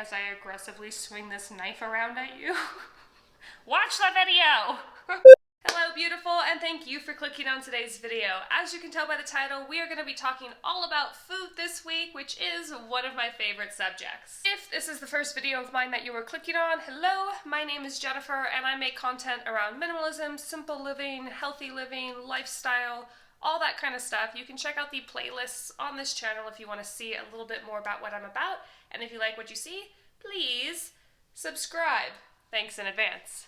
as I aggressively swing this knife around at you. Watch the video! Hello beautiful, and thank you for clicking on today's video. As you can tell by the title, we are going to be talking all about food this week, which is one of my favorite subjects. If this is the first video of mine that you were clicking on, hello, my name is Jennifer, and I make content around minimalism, simple living, healthy living, lifestyle, all that kind of stuff. You can check out the playlists on this channel if you want to see a little bit more about what I'm about, and if you like what you see, please subscribe. Thanks in advance.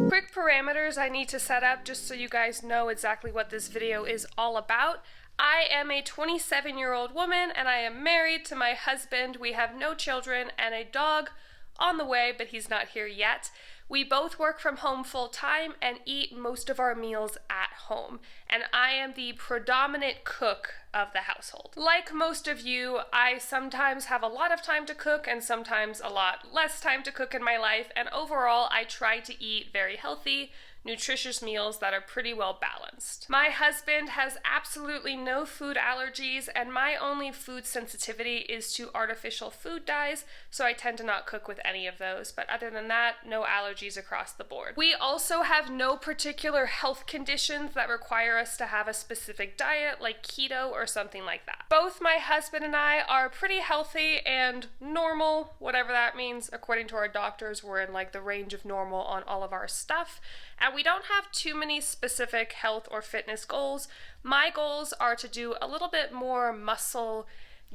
Quick parameters I need to set up just so you guys know exactly what this video is all about. I am a 27-year-old woman and I am married to my husband. We have no children and a dog on the way, but he's not here yet. We both work from home full time and eat most of our meals at home, and I am the predominant cook of the household. Like most of you, I sometimes have a lot of time to cook and sometimes a lot less time to cook in my life, and overall I try to eat very healthy, nutritious meals that are pretty well balanced. My husband has absolutely no food allergies, and my only food sensitivity is to artificial food dyes, so I tend to not cook with any of those, but other than that, no allergies across the board. We also have no particular health conditions that require us to have a specific diet like keto or something like that. Both my husband and I are pretty healthy and normal, whatever that means. According to our doctors, we're in like the range of normal on all of our stuff. And we don't have too many specific health or fitness goals. My goals are to do a little bit more muscle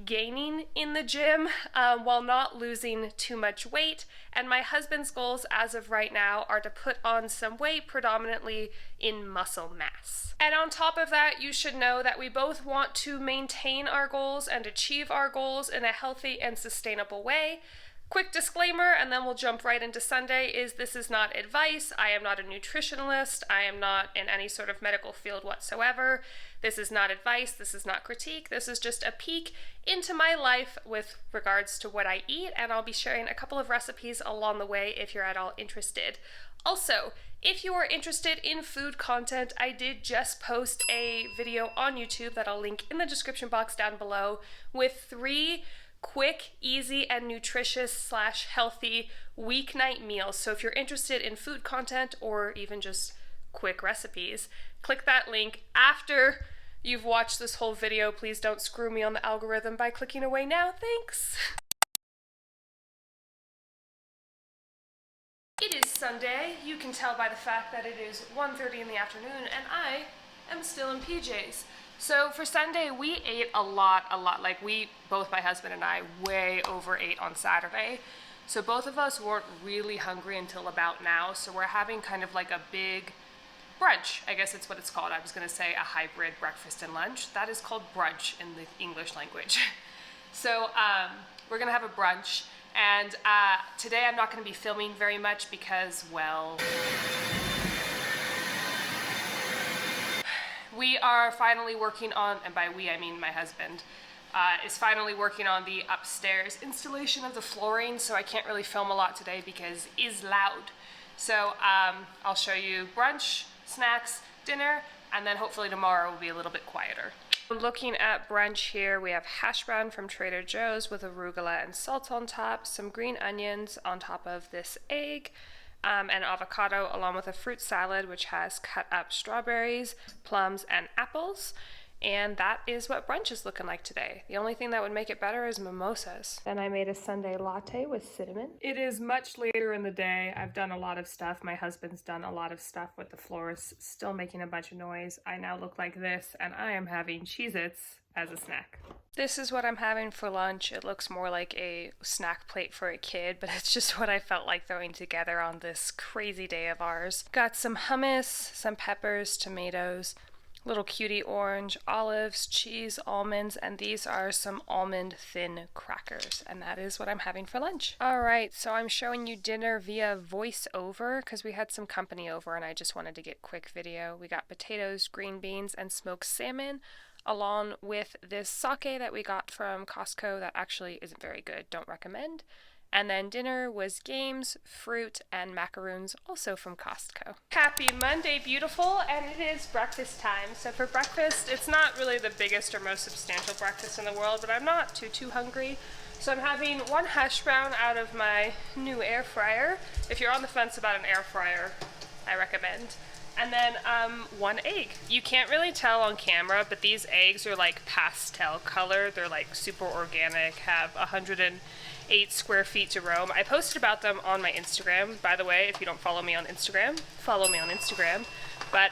gaining in the gym while not losing too much weight. And my husband's goals as of right now are to put on some weight, predominantly in muscle mass. And on top of that, you should know that we both want to maintain our goals and achieve our goals in a healthy and sustainable way. Quick disclaimer, and then we'll jump right into Sunday, is this is not advice. I am not a nutritionalist. I am not in any sort of medical field whatsoever. This is not advice. This is not critique. This is just a peek into my life with regards to what I eat, and I'll be sharing a couple of recipes along the way if you're at all interested. Also, if you are interested in food content, I did just post a video on YouTube that I'll link in the description box down below with 3 quick, easy, and nutritious / healthy weeknight meals. So if you're interested in food content or even just quick recipes, click that link after you've watched this whole video. Please don't screw me on the algorithm by clicking away now. Thanks. It is Sunday. You can tell by the fact that it is 1:30 in the afternoon and I am still in PJs. So for Sunday, we ate a lot. Like both my husband and I, way overate on Saturday. So both of us weren't really hungry until about now. So we're having kind of like a big brunch. I guess it's what it's called. I was gonna say a hybrid breakfast and lunch. That is called brunch in the English language. So we're gonna have a brunch. And today I'm not gonna be filming very much because, well, we are finally working on, and by we I mean my husband, is finally working on the upstairs installation of the flooring, so I can't really film a lot today because it is loud. So I'll show you brunch, snacks, dinner, and then hopefully tomorrow will be a little bit quieter. Looking at brunch here, we have hash brown from Trader Joe's with arugula and salt on top, some green onions on top of this egg, and avocado, along with a fruit salad which has cut up strawberries, plums, and apples. And that is what brunch is looking like today. The only thing that would make it better is mimosas. Then I made a Sunday latte with cinnamon. It is much later in the day. I've done a lot of stuff. My husband's done a lot of stuff with the floors, still making a bunch of noise. I now look like this, and I am having Cheez-Its as a snack. This is what I'm having for lunch. It looks more like a snack plate for a kid, but it's just what I felt like throwing together on this crazy day of ours. Got some hummus, some peppers, tomatoes, little cutie orange, olives, cheese, almonds, and these are some almond thin crackers, and that is what I'm having for lunch. Alright, so I'm showing you dinner via voiceover because we had some company over and I just wanted to get quick video. We got potatoes, green beans, and smoked salmon, along with this sake that we got from Costco that actually isn't very good, don't recommend. And then dinner was games, fruit, and macaroons, also from Costco. Happy Monday, beautiful, and it is breakfast time. So for breakfast, it's not really the biggest or most substantial breakfast in the world, but I'm not too hungry. So I'm having one hash brown out of my new air fryer. If you're on the fence about an air fryer, I recommend. And then one egg. You can't really tell on camera, but these eggs are like pastel color. They're like super organic, have 108 square feet to roam. I posted about them on my Instagram. By the way, if you don't follow me on Instagram, follow me on Instagram. But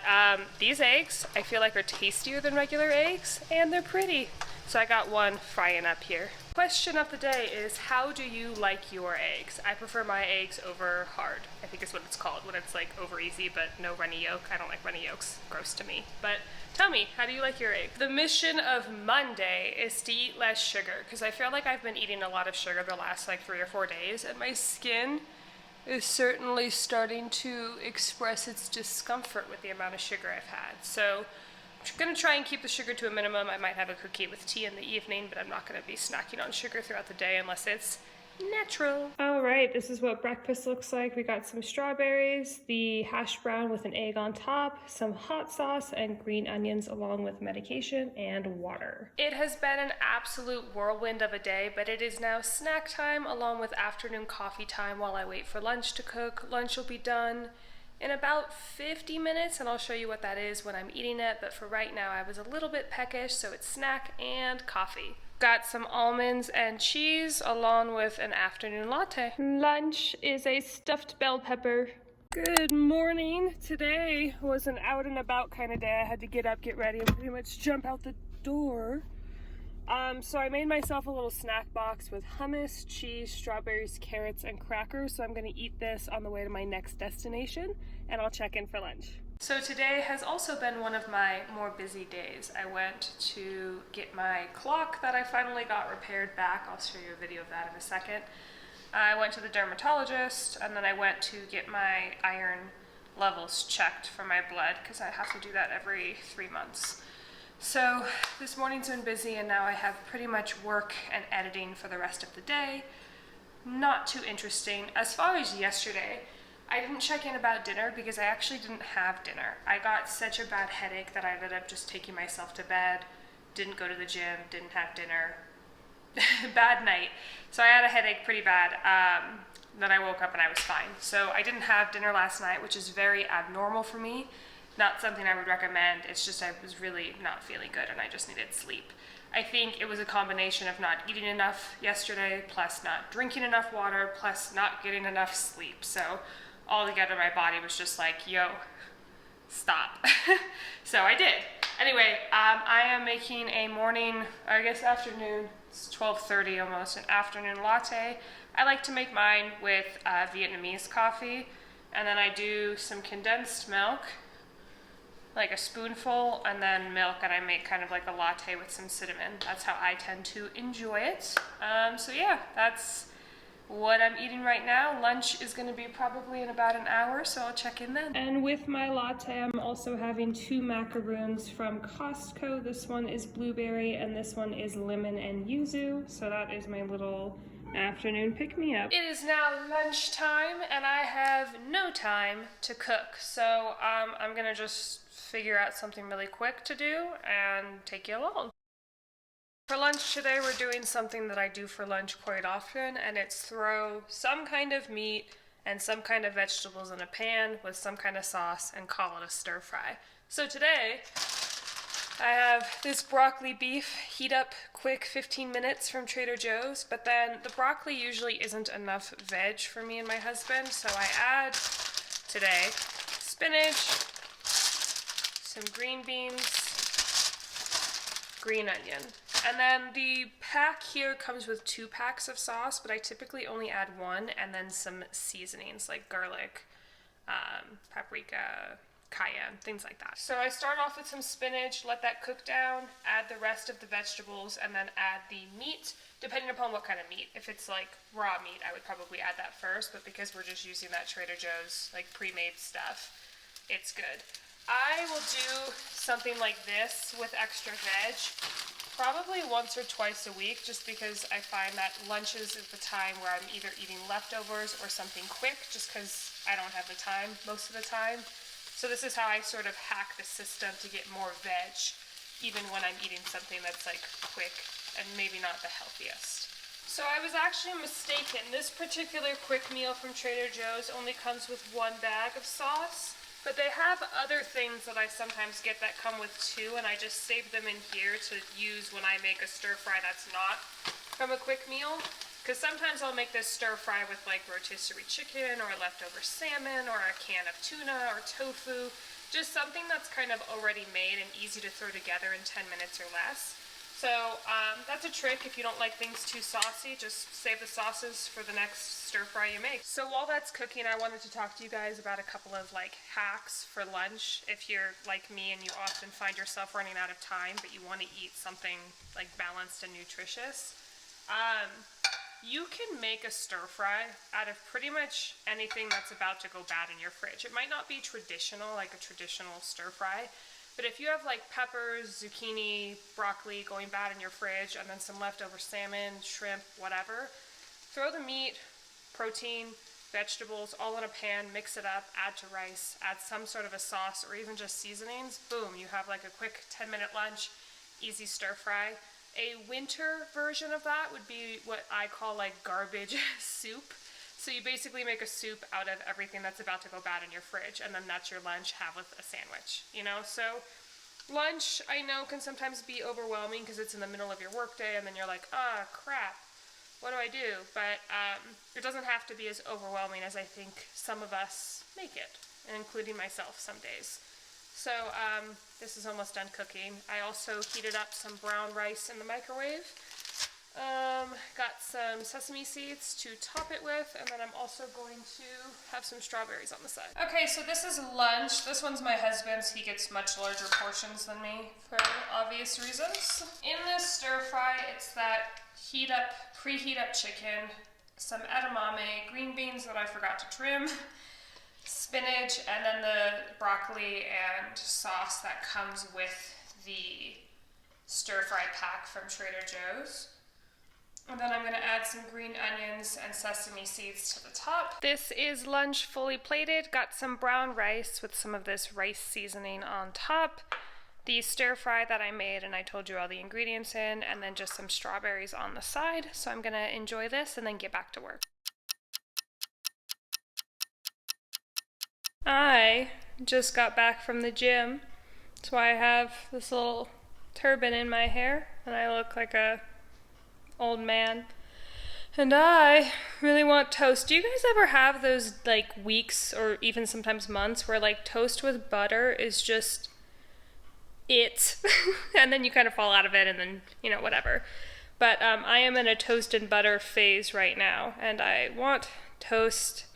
these eggs, I feel like are tastier than regular eggs, and they're pretty. So I got one frying up here. Question of the day is, how do you like your eggs? I prefer my eggs over hard, I think is what it's called, when it's like over easy but no runny yolk. I don't like runny yolks, gross to me. But tell me, how do you like your eggs? The mission of Monday is to eat less sugar, because I feel like I've been eating a lot of sugar the last like 3 or 4 days, and my skin is certainly starting to express its discomfort with the amount of sugar I've had. So I'm gonna try and keep the sugar to a minimum. I might have a cookie with tea in the evening, but I'm not gonna be snacking on sugar throughout the day unless it's natural. All right, this is what breakfast looks like. We got some strawberries, the hash brown with an egg on top, some hot sauce, and green onions along with medication and water. It has been an absolute whirlwind of a day, but it is now snack time along with afternoon coffee time while I wait for lunch to cook. Lunch will be done in about 50 minutes, and I'll show you what that is when I'm eating it, but for right now I was a little bit peckish, so it's snack and coffee. Got some almonds and cheese along with an afternoon latte. Lunch is a stuffed bell pepper. Good morning. Today was an out and about kind of day. I had to get up, get ready, and pretty much jump out the door. So I made myself a little snack box with hummus, cheese, strawberries, carrots, and crackers. So I'm gonna eat this on the way to my next destination, and I'll check in for lunch. So today has also been one of my more busy days. I went to get my clock that I finally got repaired back. I'll show you a video of that in a second. I went to the dermatologist, and then I went to get my iron levels checked for my blood, because I have to do that every 3 months. So this morning's been busy, and now I have pretty much work and editing for the rest of the day. Not too interesting. As far as yesterday, I didn't check in about dinner because I actually didn't have dinner. I got such a bad headache that I ended up just taking myself to bed, didn't go to the gym, didn't have dinner. Bad night. So I had a headache pretty bad. Then I woke up and I was fine. So I didn't have dinner last night, which is very abnormal for me. Not something I would recommend. It's just I was really not feeling good and I just needed sleep. I think it was a combination of not eating enough yesterday, plus not drinking enough water, plus not getting enough sleep. So altogether my body was just like, yo, stop. So I did. Anyway, I am making a morning, I guess afternoon, it's 12:30 almost, an afternoon latte. I like to make mine with Vietnamese coffee, and then I do some condensed milk, like a spoonful, and then milk, and I make kind of like a latte with some cinnamon. That's how I tend to enjoy it. So yeah, that's what I'm eating right now. Lunch is gonna be probably in about an hour, so I'll check in then. And with my latte, I'm also having 2 macaroons from Costco. This one is blueberry, and this one is lemon and yuzu. So that is my little afternoon pick-me-up. It is now lunchtime, and I have no time to cook. So I'm gonna just figure out something really quick to do and take you along. For lunch today, we're doing something that I do for lunch quite often, and it's throw some kind of meat and some kind of vegetables in a pan with some kind of sauce and call it a stir fry. So today, I have this broccoli beef, heat up quick 15 minutes from Trader Joe's, but then the broccoli usually isn't enough veg for me and my husband, so I add today spinach, some green beans, green onion. And then the pack here comes with 2 packs of sauce, but I typically only add 1, and then some seasonings like garlic, paprika, cayenne, things like that. So I start off with some spinach, let that cook down, add the rest of the vegetables, and then add the meat, depending upon what kind of meat. If it's like raw meat, I would probably add that first, but because we're just using that Trader Joe's like pre-made stuff, it's good. I will do something like this with extra veg Probably once or twice a week, just because I find that lunches is the time where I'm either eating leftovers or something quick, just because I don't have the time most of the time. So this is how I sort of hack the system to get more veg, even when I'm eating something that's like quick and maybe not the healthiest. So I was actually mistaken. This particular quick meal from Trader Joe's only comes with 1 bag of sauce. But they have other things that I sometimes get that come with 2, and I just save them in here to use when I make a stir fry that's not from a quick meal. Because sometimes I'll make this stir fry with like rotisserie chicken or leftover salmon or a can of tuna or tofu. Just something that's kind of already made and easy to throw together in 10 minutes or less. So that's a trick. If you don't like things too saucy, just save the sauces for the next stir fry you make. So while that's cooking, I wanted to talk to you guys about a couple of like hacks for lunch. If you're like me and you often find yourself running out of time, but you want to eat something like balanced and nutritious, you can make a stir fry out of pretty much anything that's about to go bad in your fridge. It might not be traditional, like a traditional stir fry, but if you have like peppers, zucchini, broccoli going bad in your fridge, and then some leftover salmon, shrimp, whatever, throw the meat, protein, vegetables all in a pan, mix it up, add to rice, add some sort of a sauce or even just seasonings. Boom, you have like a quick 10-minute lunch, easy stir fry. A winter version of that would be what I call like garbage soup. So you basically make a soup out of everything that's about to go bad in your fridge, and then that's your lunch, have with a sandwich, you know? So lunch, I know, can sometimes be overwhelming because it's in the middle of your workday, and then you're like, ah, crap, what do I do? But it doesn't have to be as overwhelming as I think some of us make it, including myself some days. So this is almost done cooking. I also heated up some brown rice in the microwave. Got some sesame seeds to top it with, and then I'm also going to have some strawberries on the side. Okay, so this is lunch. This one's my husband's. He gets much larger portions than me for obvious reasons. In this stir fry, it's that preheat up chicken, some edamame, green beans that I forgot to trim, spinach, and then the broccoli and sauce that comes with the stir fry pack from Trader Joe's. And then I'm going to add some green onions and sesame seeds to the top. This is lunch fully plated. Got some brown rice with some of this rice seasoning on top. The stir fry that I made and I told you all the ingredients in, and then just some strawberries on the side. So I'm going to enjoy this and then get back to work. I just got back from the gym. That's why I have this little turban in my hair and I look like a old man. And I really want toast. Do you guys ever have those like weeks or even sometimes months where like toast with butter is just it? And then you kind of fall out of it and then, you know, whatever. But I am in a toast and butter phase right now and I want toast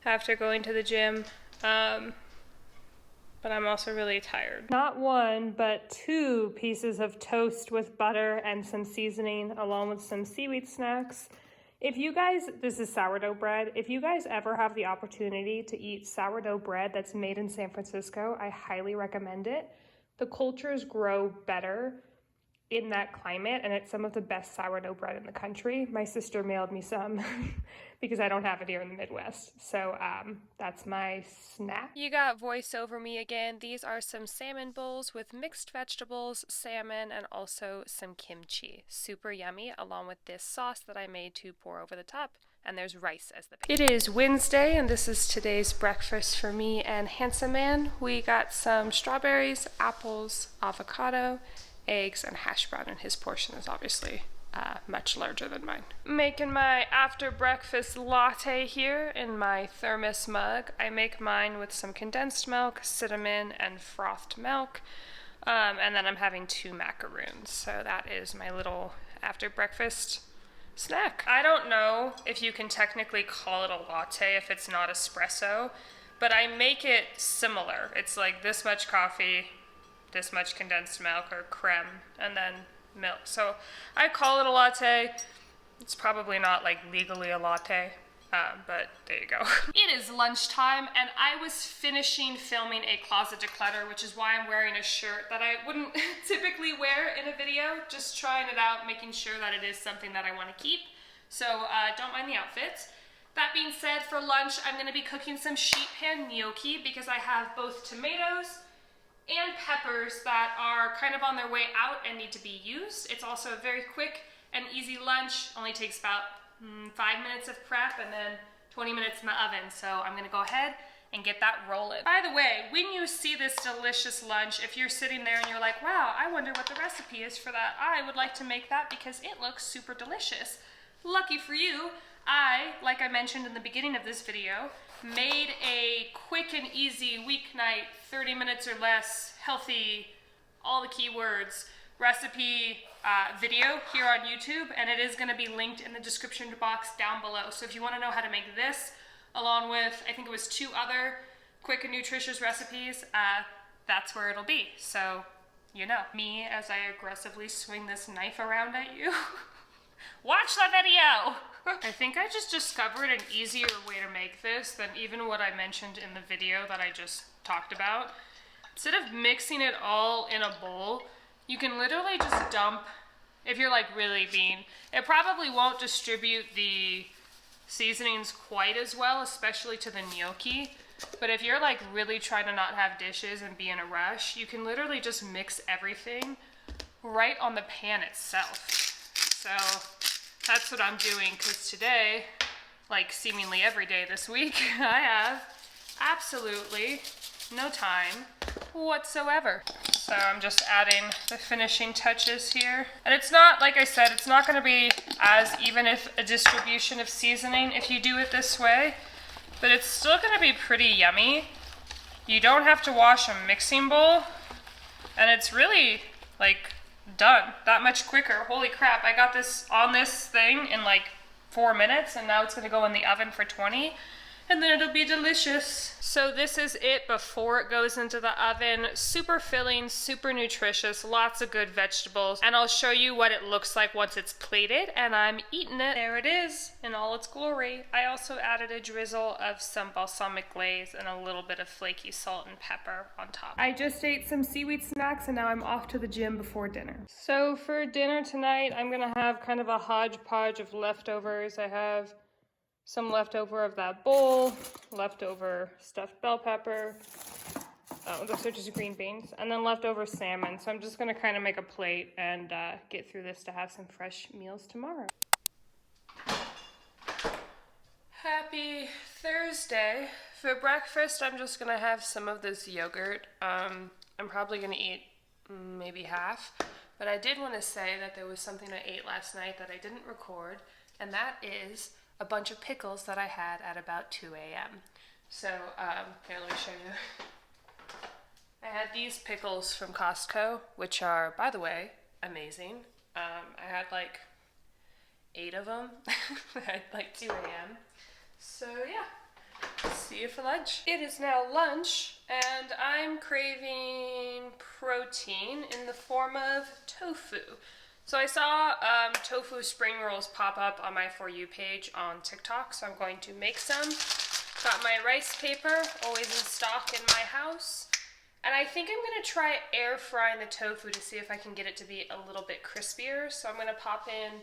after going to the gym. But I'm also really tired. Not 1, but 2 pieces of toast with butter and some seasoning along with some seaweed snacks. If you guys, this is sourdough bread. If you guys ever have the opportunity to eat sourdough bread that's made in San Francisco, I highly recommend it. The cultures grow better in that climate, and it's some of the best sourdough bread in the country. My sister mailed me some because I don't have it here in the Midwest. So that's my snack. You got voice over me again. These are some salmon bowls with mixed vegetables, salmon, and also some kimchi. Super yummy, along with this sauce that I made to pour over the top. And there's rice as the base. It is Wednesday, and this is today's breakfast for me and Handsome Man. We got some strawberries, apples, avocado, eggs, and hash brown, and his portion is obviously much larger than mine. Making my after breakfast latte here in my thermos mug. I make mine with some condensed milk, cinnamon, and frothed milk, and then I'm having 2 macaroons. So that is my little after breakfast snack. I don't know if you can technically call it a latte if it's not espresso, but I make it similar. It's like this much coffee, this much condensed milk or creme, and then milk. So I call it a latte. It's probably not like legally a latte, but there you go. It is lunchtime, and I was finishing filming a closet declutter, which is why I'm wearing a shirt that I wouldn't typically wear in a video. Just trying it out, making sure that it is something that I want to keep. So don't mind the outfits. That being said, for lunch, I'm going to be cooking some sheet pan gnocchi because I have both tomatoes and peppers that are kind of on their way out and need to be used. It's also a very quick and easy lunch. Only takes about 5 minutes of prep and then 20 minutes in the oven. So I'm gonna go ahead and get that rolling. By the way, when you see this delicious lunch, if you're sitting there and you're like, wow, I wonder what the recipe is for that, I would like to make that because it looks super delicious. Lucky for you, like I mentioned in the beginning of this video, made a quick and easy weeknight, 30 minutes or less, healthy, all the keywords, recipe video here on YouTube, and it is going to be linked in the description box down below. So if you want to know how to make this, along with, I think it was 2 other quick and nutritious recipes, that's where it'll be. So, you know, me as I aggressively swing this knife around at you. Watch the video! I think I just discovered an easier way to make this than even what I mentioned in the video that I just talked about. Instead of mixing it all in a bowl, you can literally just dump, if you're like really being, it probably won't distribute the seasonings quite as well, especially to the gnocchi. But if you're like really trying to not have dishes and be in a rush, you can literally just mix everything right on the pan itself. So that's what I'm doing, because today, like seemingly every day this week, I have absolutely no time whatsoever. So I'm just adding the finishing touches here. And it's not, like I said, it's not gonna be as even if a distribution of seasoning if you do it this way, but it's still gonna be pretty yummy. You don't have to wash a mixing bowl, and it's really like done that much quicker. Holy crap, I got this on this thing in like 4 minutes, and now it's gonna go in the oven for 20. And then it'll be delicious. So this is it before it goes into the oven. Super filling, super nutritious, lots of good vegetables. And I'll show you what it looks like once it's plated and I'm eating it. There it is in all its glory. I also added a drizzle of some balsamic glaze and a little bit of flaky salt and pepper on top. I just ate some seaweed snacks and now I'm off to the gym before dinner. So for dinner tonight, I'm gonna have kind of a hodgepodge of leftovers. I have some leftover of that bowl, leftover stuffed bell pepper, those are just green beans, and then leftover salmon. So I'm just gonna kind of make a plate and get through this to have some fresh meals tomorrow. Happy Thursday. For breakfast, I'm just gonna have some of this yogurt. I'm probably gonna eat maybe half, but I did want to say that there was something I ate last night that I didn't record, and that is a bunch of pickles that I had at about 2 a.m. So, here, let me show you. I had these pickles from Costco, which are, by the way, amazing. I had like 8 of them at like 2 a.m. So yeah, see you for lunch. It is now lunch, and I'm craving protein in the form of tofu. So I saw tofu spring rolls pop up on my For You page on TikTok, so I'm going to make some. Got my rice paper, always in stock in my house. And I think I'm gonna try air frying the tofu to see if I can get it to be a little bit crispier. So I'm gonna pop in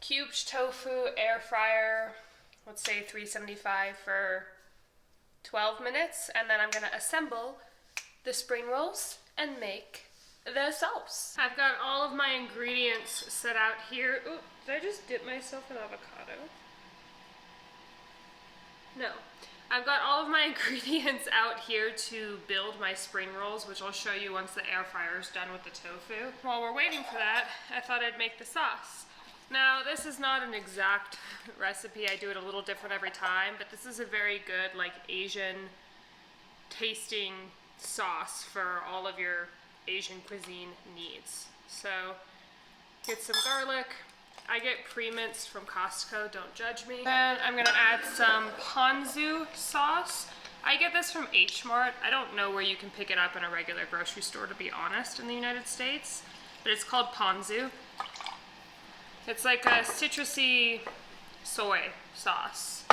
cubed tofu, air fryer, let's say 375 for 12 minutes. And then I'm gonna assemble the spring rolls and make the sauce. I've got all of my ingredients set out here. Ooh, did I just dip myself in avocado? No. I've got all of my ingredients out here to build my spring rolls, which I'll show you once the air fryer is done with the tofu. While we're waiting for that, I thought I'd make the sauce. Now, this is not an exact recipe. I do it a little different every time, but this is a very good, like, Asian tasting sauce for all of your Asian cuisine needs. So get some garlic. I get pre-minced from Costco, don't judge me. Then I'm gonna add some ponzu sauce. I get this from H Mart. I don't know where you can pick it up in a regular grocery store, to be honest, in the United States, but it's called ponzu. It's like a citrusy soy sauce.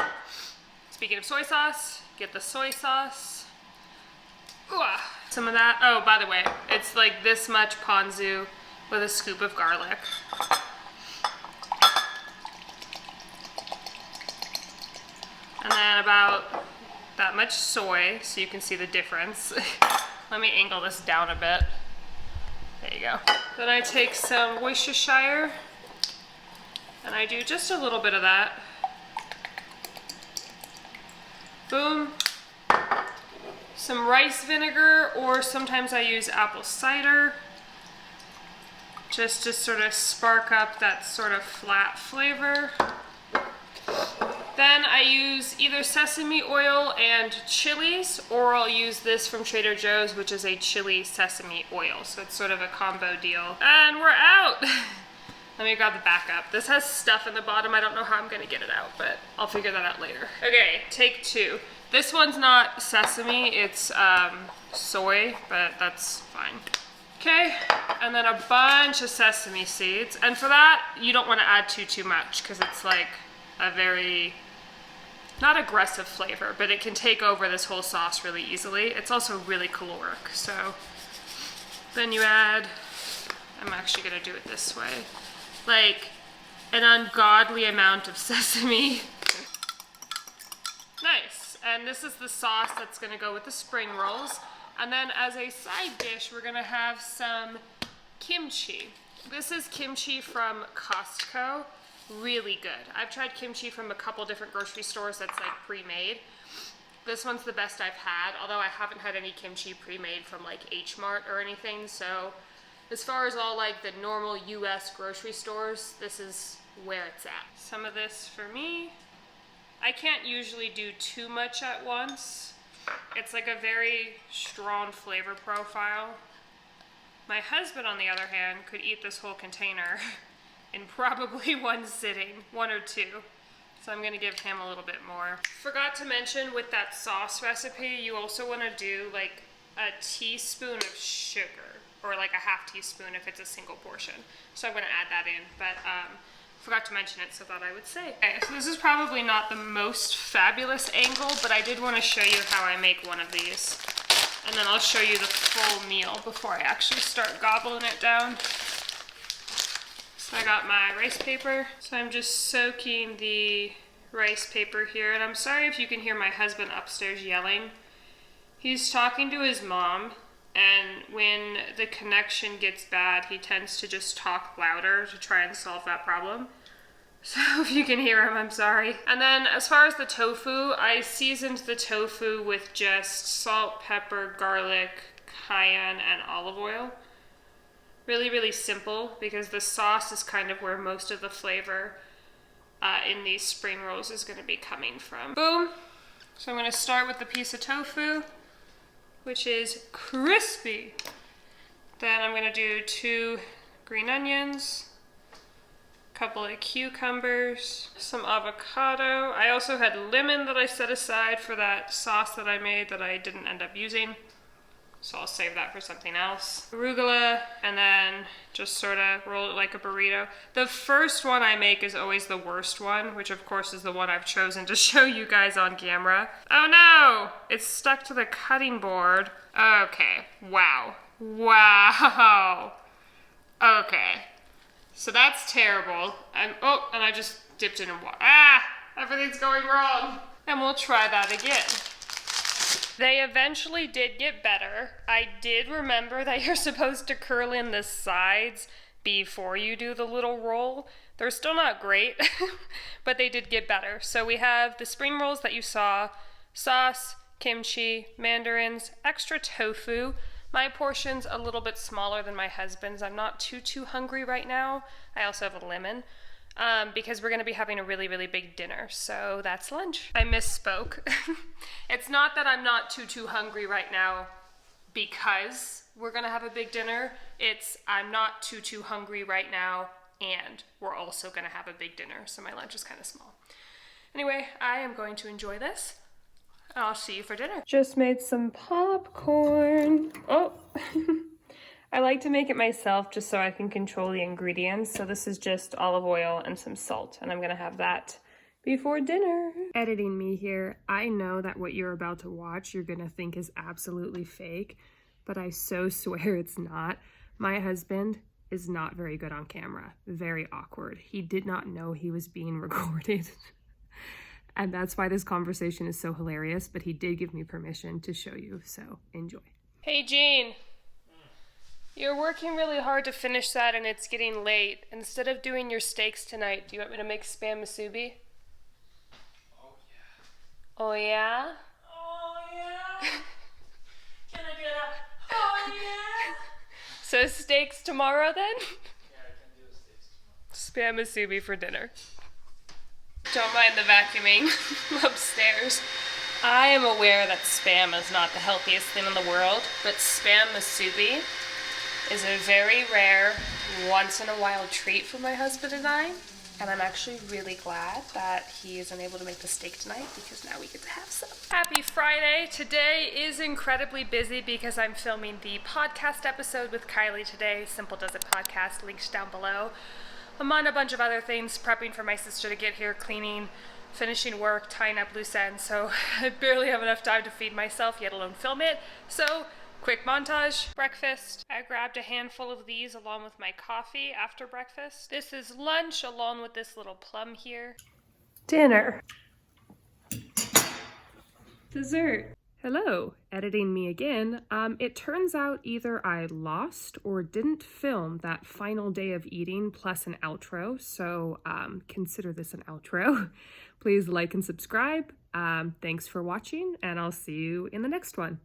Speaking of soy sauce, get the soy sauce. Ooh, some of that. Oh, by the way, it's like this much ponzu with a scoop of garlic. And then about that much soy, so you can see the difference. Let me angle this down a bit. There you go. Then I take some Worcestershire, and I do just a little bit of that. Boom. Some rice vinegar, or sometimes I use apple cider, just to sort of spark up that sort of flat flavor. Then I use either sesame oil and chilies, or I'll use this from Trader Joe's, which is a chili sesame oil. So it's sort of a combo deal. And we're out! Let me grab the back up. This has stuff in the bottom. I don't know how I'm gonna get it out, but I'll figure that out later. Okay, take two. This one's not sesame, it's soy, but that's fine. Okay, and then a bunch of sesame seeds. And for that, you don't wanna add too much, because it's like a very, not aggressive flavor, but it can take over this whole sauce really easily. It's also really caloric, so then you add, I'm actually gonna do it this way, like an ungodly amount of sesame. Nice, and this is the sauce that's gonna go with the spring rolls. And then as a side dish, we're gonna have some kimchi. This is kimchi from Costco. Really good. I've tried kimchi from a couple different grocery stores that's like pre-made. This one's the best I've had, although I haven't had any kimchi pre-made from like H-Mart or anything. So as far as all like the normal US grocery stores, this is where it's at. Some of this for me. I can't usually do too much at once. It's like a very strong flavor profile. My husband, on the other hand, could eat this whole container in probably one sitting, one or two. So I'm gonna give him a little bit more. Forgot to mention with that sauce recipe, you also wanna do like a teaspoon of sugar, or like a half teaspoon if it's a single portion. So I'm gonna add that in, but forgot to mention it, so thought I would say. Okay, so this is probably not the most fabulous angle, but I did wanna show you how I make one of these. And then I'll show you the full meal before I actually start gobbling it down. So I got my rice paper. So I'm just soaking the rice paper here. And I'm sorry if you can hear my husband upstairs yelling. He's talking to his mom, and when the connection gets bad, he tends to just talk louder to try and solve that problem. So if you can hear him, I'm sorry. And then as far as the tofu, I seasoned the tofu with just salt, pepper, garlic, cayenne, and olive oil. Really, really simple, because the sauce is kind of where most of the flavor in these spring rolls is going to be coming from. Boom! So I'm going to start with the piece of tofu, which is crispy. Then I'm going to do 2 green onions, a couple of cucumbers, some avocado. I also had lemon that I set aside for that sauce that I made that I didn't end up using. So I'll save that for something else. Arugula, and then just sort of roll it like a burrito. The first one I make is always the worst one, which of course is the one I've chosen to show you guys on camera. Oh no! It's stuck to the cutting board. Okay, wow. Wow! Okay. So that's terrible. And I just dipped it in water. Ah! Everything's going wrong. And we'll try that again. They eventually did get better. I did remember that you're supposed to curl in the sides before you do the little roll. They're still not great, but they did get better. So we have the spring rolls that you saw, sauce, kimchi, mandarins, extra tofu. My portion's a little bit smaller than my husband's. I'm not too hungry right now. I also have a lemon. Because we're going to be having a really, really big dinner. So that's lunch. I misspoke. It's not that I'm not too hungry right now because we're going to have a big dinner. It's I'm not too hungry right now and we're also going to have a big dinner. So my lunch is kind of small. Anyway, I am going to enjoy this. I'll see you for dinner. Just made some popcorn. Oh, I like to make it myself just so I can control the ingredients. So this is just olive oil and some salt, and I'm gonna have that before dinner. Editing me here. I know that what you're about to watch you're gonna think is absolutely fake, but I so swear it's not. My husband is not very good on camera. Very awkward. He did not know he was being recorded. And that's why this conversation is so hilarious, but he did give me permission to show you, so enjoy. Hey Jean, you're working really hard to finish that and it's getting late. Instead of doing your steaks tonight, do you want me to make spam musubi? Oh yeah? Oh yeah? Can I get a oh yeah? So steaks tomorrow then? Yeah, I can do steaks tomorrow. Spam musubi for dinner. Don't mind the vacuuming upstairs. I am aware that spam is not the healthiest thing in the world, but spam musubi is a very rare, once in a while treat for my husband and I. And I'm actually really glad that he is unable to make the steak tonight because now we get to have some. Happy Friday. Today is incredibly busy because I'm filming the podcast episode with Kylie today. Simple Does It podcast, linked down below. I'm on a bunch of other things, prepping for my sister to get here, cleaning, finishing work, tying up loose ends. So I barely have enough time to feed myself, yet alone film it. So quick montage. Breakfast. I grabbed a handful of these along with my coffee after breakfast. This is lunch along with this little plum here. Dinner. Dessert. Hello, editing me again. It turns out either I lost or didn't film that final day of eating plus an outro, so consider this an outro. Please like and subscribe. Thanks for watching, and I'll see you in the next one.